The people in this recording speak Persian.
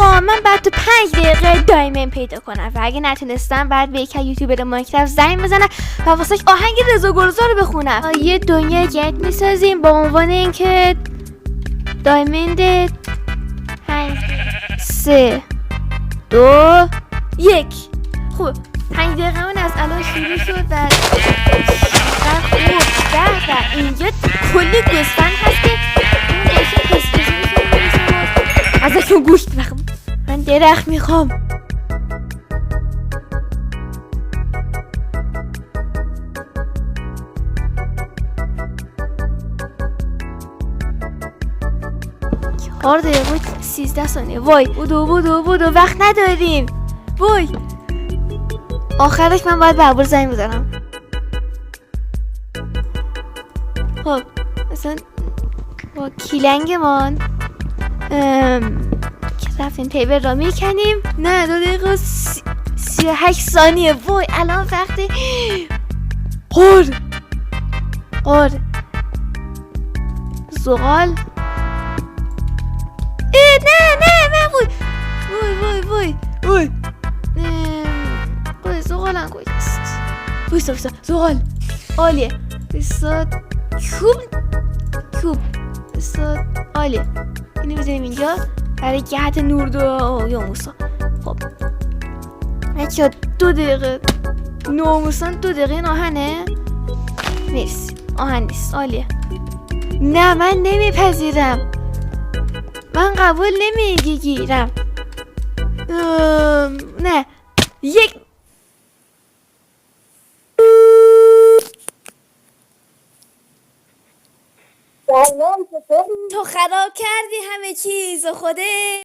اما من بعد تو 5 دقیقه دایمن پیدا کنم و اگه نتونستم بعد به یک یوتیوبر مایکرافت زنگ بزنم و واسش آهنگ رضا گلزار رو بخونم. یه دنیا جدید میسازیم با عنوان اینکه دایمند 5 3 2 1. خوب 5 دقیقه من از الان شروع شد و و اینجا کلی گوسفند هست که ازشون گوشت بخوام. من درخت میخوام. چهار دقیقه 13 ثانیه. وای بودو وقت نداریم. وای آخرش من باید به عبور زنگ بزنم. خب مثلا با کیلنگمان که رفتیم تیبل را میکنیم. نه 2 دقیقه 38 ثانیه. وای الان وقتی قر زغال. نه من وای زغالم کجاست؟ وایسا زغال عالیه. وایسا کوب وایسا عالیه. اینو بزنیم اینجا برای جهت نور دو یا موسا. خب بچه 2 دقیقه ناموسان 2 دقیقه این آهنه؟ مرسی آهن نیست. عالیه. نه من نمیپذیرم. من قبول نمیگیرم. نه یک تو خراب کردی همه چیز خوده.